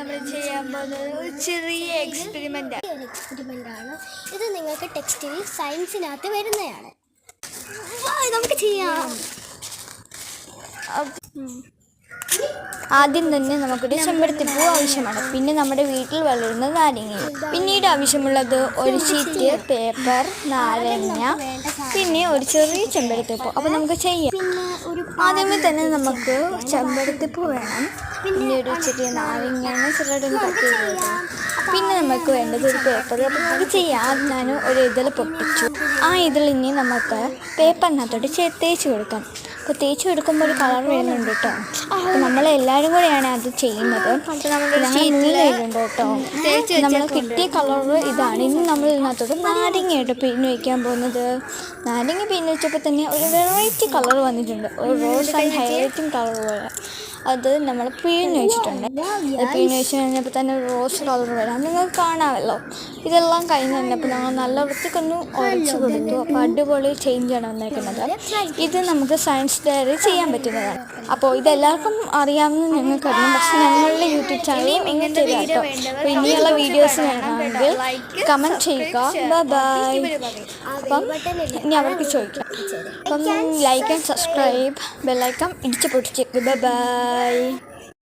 നമ്മൾ ചെയ്യാൻ പോകുന്നത് ഒരു ചെറിയ എക്സ്പെരിമെൻ്റ് ആണ്. ഇത് നിങ്ങൾക്ക് ടെക്സ്റ്റിൽ സയൻസിനകത്ത് വരുന്നതാണ്. നമുക്ക് ചെയ്യാം. ആദ്യം തന്നെ നമുക്കൊരു ചെമ്പരത്തിപ്പൂ ആവശ്യമാണ്. പിന്നെ നമ്മുടെ വീട്ടിൽ വളരുന്ന നാരങ്ങയും. പിന്നീട് ആവശ്യമുള്ളത് ഒരു ഷീറ്റ് പേപ്പർ, നാരങ്ങ, പിന്നെ ഒരു ചെറിയ ചെമ്പരത്തിപ്പൂ. അപ്പോൾ നമുക്ക് ചെയ്യാം. ആദ്യമേ തന്നെ നമുക്ക് ചെമ്പരത്തിപ്പൂ വേണം. പിന്നെ ഒരു ചെറിയ നാരങ്ങയാണ് ചെറുതായിട്ട് കട്ട് ചെയ്തത്. പിന്നെ നമുക്ക് വേണ്ടത് ഒരു പേപ്പർ. അപ്പോൾ നമുക്ക് ചെയ്യാം. ആദ്യം ഞാൻ ഒരു ഇതൾ പൊട്ടിച്ചു. ആ ഇതളിനി നമുക്ക് പേപ്പറിനകത്തോട്ട് തേച്ച് കൊടുക്കാം. അപ്പോൾ തേച്ച് കൊടുക്കുമ്പോൾ ഒരു കളർ വരുന്നുണ്ട് കേട്ടോ. അപ്പോൾ നമ്മളെല്ലാവരും കൂടെയാണ് അത് ചെയ്യുന്നത്. ഉണ്ട് കേട്ടോ. നമ്മൾ കിട്ടിയ കളർ ഇതാണ്. ഇനി നമ്മൾ ഇതിനകത്തോട്ട് നാരങ്ങയായിട്ട് പിഴിഞ്ഞ് വയ്ക്കാൻ പോകുന്നത്. നാരങ്ങ പിഴിഞ്ഞ് വെച്ചപ്പോൾ തന്നെ ഒരു വെറൈറ്റി കളർ വന്നിട്ടുണ്ട്. ഒരു റോസ് ആൻഡ് ഹൈലൈറ്റിംഗ് കളർ പോലെ അത് നമ്മൾ പിഴിഞ്ഞ് വെച്ചിട്ടുണ്ട്. അത് പിഴിഞ്ഞ് വെച്ച് കഴിഞ്ഞപ്പോൾ തന്നെ ഒരു റോസ് കളർ വരാം. നിങ്ങൾക്ക് കാണാമല്ലോ. ഇതെല്ലാം കഴിഞ്ഞ് കഴിഞ്ഞപ്പോൾ ഞങ്ങൾ നല്ല വൃത്തിക്കൊന്ന് ഉടച്ചു കൊടുത്തു. അപ്പോൾ അടിപൊളി ചേഞ്ചാണ് വന്നേക്കുന്നത്. ഇത് നമുക്ക് സയൻസ് ഡയറി ചെയ്യാൻ പറ്റുന്നതാണ്. അപ്പോൾ ഇതെല്ലാവർക്കും അറിയാമെന്ന് ഞങ്ങൾക്കറിയാം. പക്ഷേ ഞങ്ങളുടെ യൂട്യൂബ് ചാനലിൽ ഇങ്ങനെ ചെയ്യാം കേട്ടോ. അപ്പോൾ ഇനിയുള്ള വീഡിയോസ് വേണമെങ്കിൽ കമൻറ്റ് ചെയ്യുക. ബൈ. അപ്പം ഇനി അവർക്ക് ചോദിക്കാം. അപ്പം ലൈക്ക് ആൻഡ് സബ്സ്ക്രൈബ്, ബെല്ലൈക്കൺ ഇടിച്ച് പൊട്ടിച്ചേക്ക്. ബൈ.